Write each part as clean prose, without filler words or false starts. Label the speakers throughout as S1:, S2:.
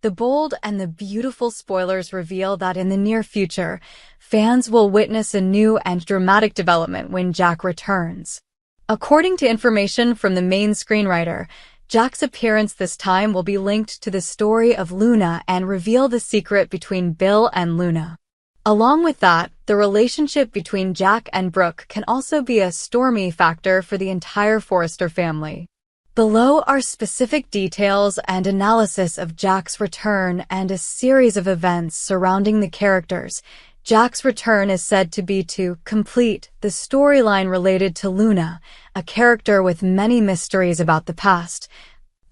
S1: The bold and the beautiful spoilers reveal that in the near future, fans will witness a new and dramatic development when Jack returns. According to information from the main screenwriter, Jack's appearance this time will be linked to the story of Luna and reveal the secret between Bill and Luna. Along with that, the relationship between Jack and Brooke can also be a stormy factor for the entire Forrester family. Below are specific details and analysis of Jack's return and a series of events surrounding the characters. Jack's return is said to be to complete the storyline related to Luna, a character with many mysteries about the past,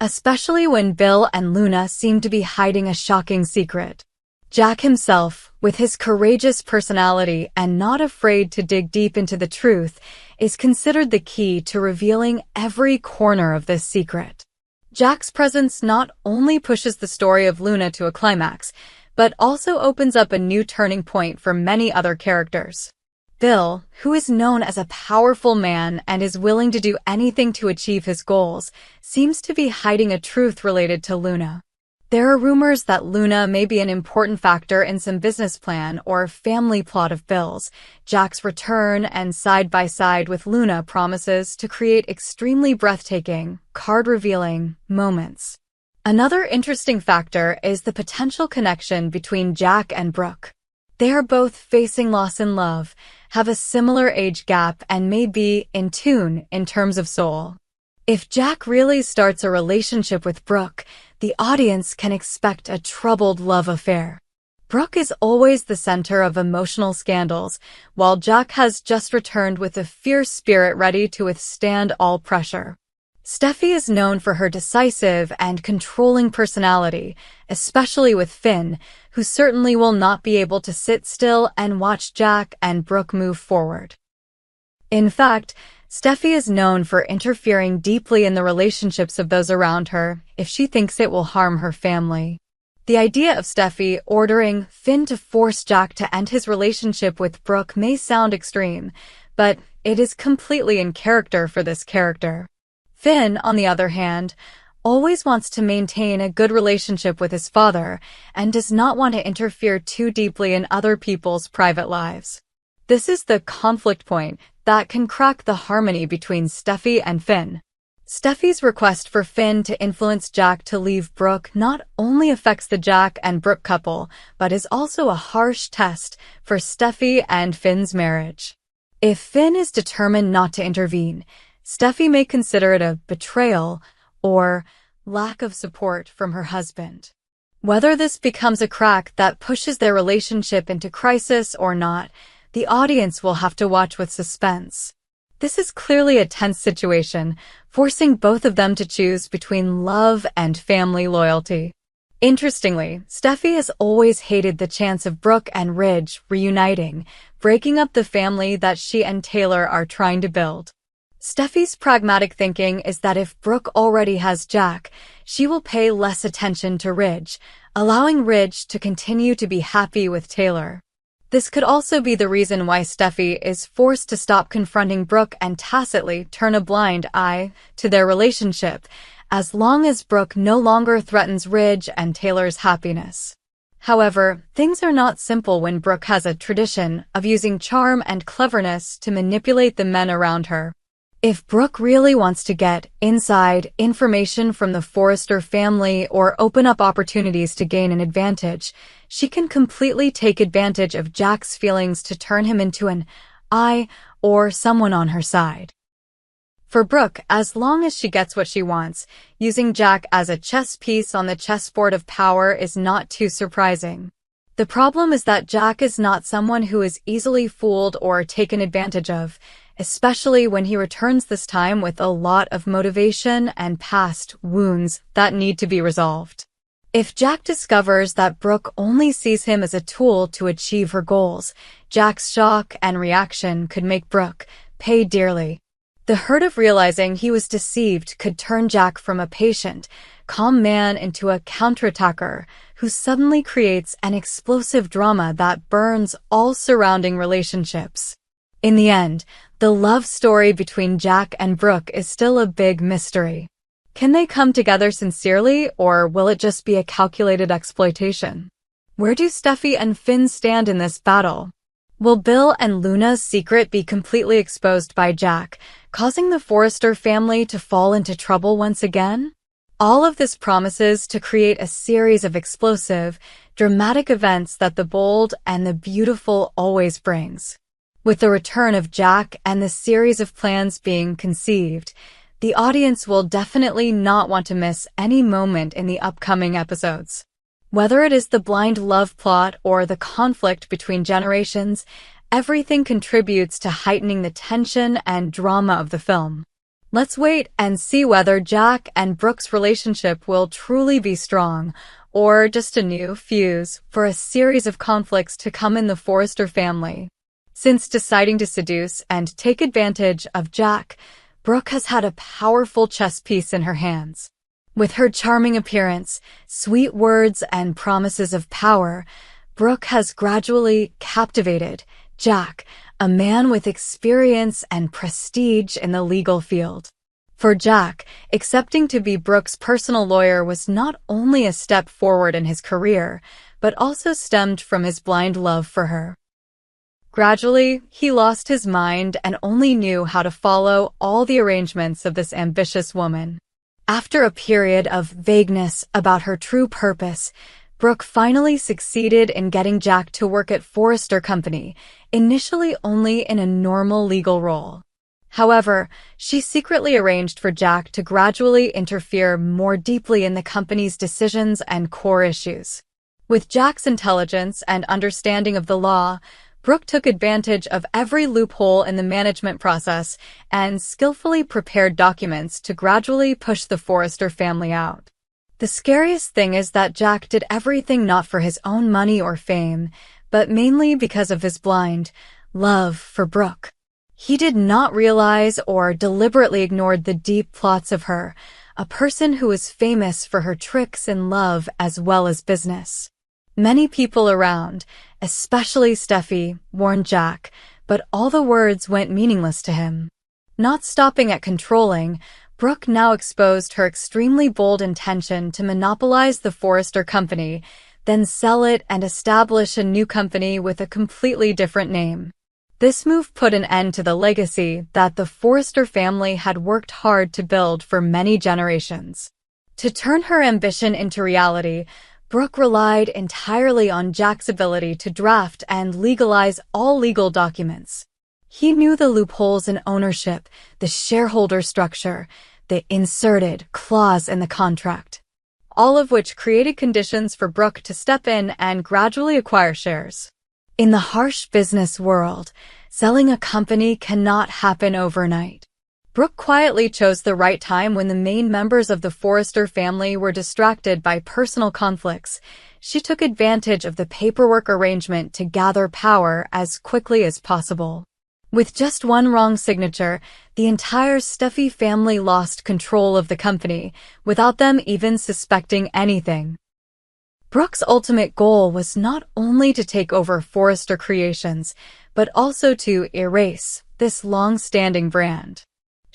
S1: especially when Bill and Luna seem to be hiding a shocking secret. Jack himself, with his courageous personality and not afraid to dig deep into the truth, is considered the key to revealing every corner of this secret. Jack's presence not only pushes the story of Luna to a climax, but also opens up a new turning point for many other characters. Bill, who is known as a powerful man and is willing to do anything to achieve his goals, seems to be hiding a truth related to Luna. There are rumors that Luna may be an important factor in some business plan or family plot of Bill's. Jack's return and side-by-side with Luna promises to create extremely breathtaking, card-revealing moments. Another interesting factor is the potential connection between Jack and Brooke. They are both facing loss in love, have a similar age gap, and may be in tune in terms of soul. If Jack really starts a relationship with Brooke, the audience can expect a troubled love affair. Brooke is always the center of emotional scandals, while Jack has just returned with a fierce spirit ready to withstand all pressure. Steffy is known for her decisive and controlling personality, especially with Finn, who certainly will not be able to sit still and watch Jack and Brooke move forward. In fact, Steffy is known for interfering deeply in the relationships of those around her if she thinks it will harm her family. The idea of Steffy ordering Finn to force Jack to end his relationship with Brooke may sound extreme, but it is completely in character for this character. Finn, on the other hand, always wants to maintain a good relationship with his father and does not want to interfere too deeply in other people's private lives. This is the conflict point that can crack the harmony between Steffy and Finn. Steffy's request for Finn to influence Jack to leave Brooke not only affects the Jack and Brooke couple, but is also a harsh test for Steffy and Finn's marriage. If Finn is determined not to intervene, Steffy may consider it a betrayal or lack of support from her husband. Whether this becomes a crack that pushes their relationship into crisis or not, the audience will have to watch with suspense. This is clearly a tense situation, forcing both of them to choose between love and family loyalty. Interestingly, Steffy has always hated the chance of Brooke and Ridge reuniting, breaking up the family that she and Taylor are trying to build. Steffy's pragmatic thinking is that if Brooke already has Jack, she will pay less attention to Ridge, allowing Ridge to continue to be happy with Taylor. This could also be the reason why Steffy is forced to stop confronting Brooke and tacitly turn a blind eye to their relationship, as long as Brooke no longer threatens Ridge and Taylor's happiness. However, things are not simple when Brooke has a tradition of using charm and cleverness to manipulate the men around her. If Brooke really wants to get inside information from the Forrester family or open up opportunities to gain an advantage, she can completely take advantage of Jack's feelings to turn him into an ally or someone on her side. For Brooke, as long as she gets what she wants, using Jack as a chess piece on the chessboard of power is not too surprising. The problem is that Jack is not someone who is easily fooled or taken advantage of, especially when he returns this time with a lot of motivation and past wounds that need to be resolved. If Jack discovers that Brooke only sees him as a tool to achieve her goals, Jack's shock and reaction could make Brooke pay dearly. The hurt of realizing he was deceived could turn Jack from a patient, calm man into a counterattacker who suddenly creates an explosive drama that burns all surrounding relationships. In the end, the love story between Jack and Brooke is still a big mystery. Can they come together sincerely, or will it just be a calculated exploitation? Where do Steffy and Finn stand in this battle? Will Bill and Luna's secret be completely exposed by Jack, causing the Forrester family to fall into trouble once again? All of this promises to create a series of explosive, dramatic events that the bold and the beautiful always brings. With the return of Jack and the series of plans being conceived, the audience will definitely not want to miss any moment in the upcoming episodes. Whether it is the blind love plot or the conflict between generations, everything contributes to heightening the tension and drama of the film. Let's wait and see whether Jack and Brooke's relationship will truly be strong, or just a new fuse for a series of conflicts to come in the Forrester family. Since deciding to seduce and take advantage of Jack, Brooke has had a powerful chess piece in her hands. With her charming appearance, sweet words, and promises of power, Brooke has gradually captivated Jack, a man with experience and prestige in the legal field. For Jack, accepting to be Brooke's personal lawyer was not only a step forward in his career, but also stemmed from his blind love for her. Gradually, he lost his mind and only knew how to follow all the arrangements of this ambitious woman. After a period of vagueness about her true purpose, Brooke finally succeeded in getting Jack to work at Forrester Company, initially only in a normal legal role. However, she secretly arranged for Jack to gradually interfere more deeply in the company's decisions and core issues. With Jack's intelligence and understanding of the law, Brooke took advantage of every loophole in the management process and skillfully prepared documents to gradually push the Forrester family out. The scariest thing is that Jack did everything not for his own money or fame, but mainly because of his blind love for Brooke. He did not realize or deliberately ignored the deep plots of her, a person who was famous for her tricks in love as well as business. Many people around, especially Steffy, warned Jack, but all the words went meaningless to him. Not stopping at controlling, Brooke now exposed her extremely bold intention to monopolize the Forrester Company, then sell it and establish a new company with a completely different name. This move put an end to the legacy that the Forrester family had worked hard to build for many generations. To turn her ambition into reality, Brooke relied entirely on Jack's ability to draft and legalize all legal documents. He knew the loopholes in ownership, the shareholder structure, the inserted clause in the contract, all of which created conditions for Brooke to step in and gradually acquire shares. In the harsh business world, selling a company cannot happen overnight. Brooke quietly chose the right time when the main members of the Forrester family were distracted by personal conflicts. She took advantage of the paperwork arrangement to gather power as quickly as possible. With just one wrong signature, the entire Steffy family lost control of the company, without them even suspecting anything. Brooke's ultimate goal was not only to take over Forrester Creations, but also to erase this long-standing brand.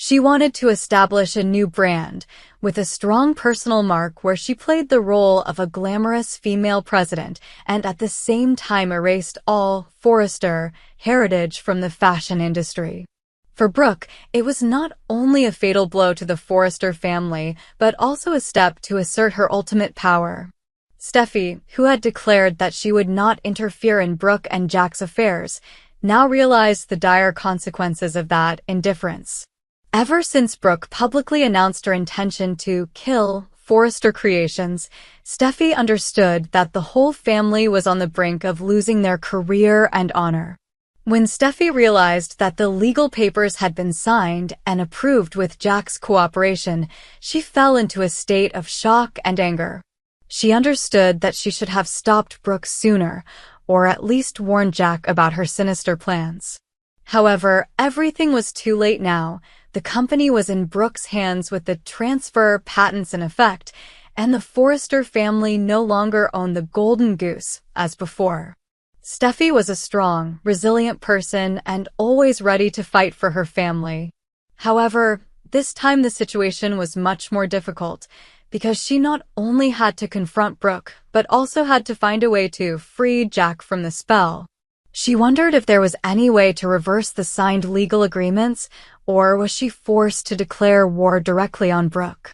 S1: She wanted to establish a new brand, with a strong personal mark where she played the role of a glamorous female president and at the same time erased all Forrester heritage from the fashion industry. For Brooke, it was not only a fatal blow to the Forrester family, but also a step to assert her ultimate power. Steffy, who had declared that she would not interfere in Brooke and Jack's affairs, now realized the dire consequences of that indifference. Ever since Brooke publicly announced her intention to kill Forrester Creations, Steffy understood that the whole family was on the brink of losing their career and honor. When Steffy realized that the legal papers had been signed and approved with Jack's cooperation, she fell into a state of shock and anger. She understood that she should have stopped Brooke sooner, or at least warned Jack about her sinister plans. However, everything was too late now. The company was in Brooke's hands with the transfer patents in effect, and the Forrester family no longer owned the golden goose as before. Steffy was a strong, resilient person and always ready to fight for her family. However, this time the situation was much more difficult, because she not only had to confront Brooke, but also had to find a way to free Jack from the spell. She wondered if there was any way to reverse the signed legal agreements, or was she forced to declare war directly on Brooke?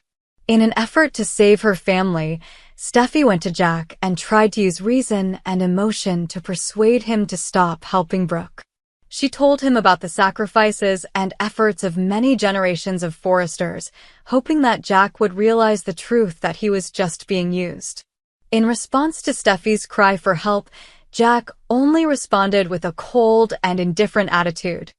S1: In an effort to save her family, Steffy went to Jack and tried to use reason and emotion to persuade him to stop helping Brooke. She told him about the sacrifices and efforts of many generations of foresters, hoping that Jack would realize the truth that he was just being used. In response to Steffy's cry for help, Jack only responded with a cold and indifferent attitude.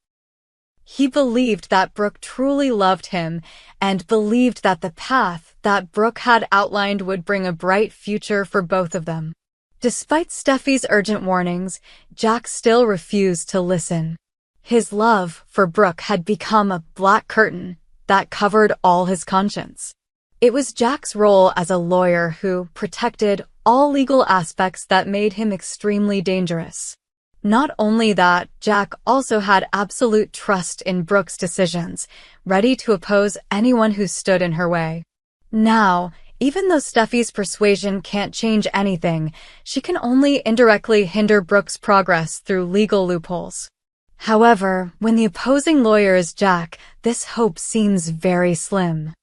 S1: He believed that Brooke truly loved him and believed that the path that Brooke had outlined would bring a bright future for both of them. Despite Steffy's urgent warnings, Jack still refused to listen. His love for Brooke had become a black curtain that covered all his conscience. It was Jack's role as a lawyer who protected all legal aspects that made him extremely dangerous. Not only that, Jack also had absolute trust in Brooke's decisions, ready to oppose anyone who stood in her way. Now, even though Steffy's persuasion can't change anything, she can only indirectly hinder Brooke's progress through legal loopholes. However, when the opposing lawyer is Jack, this hope seems very slim.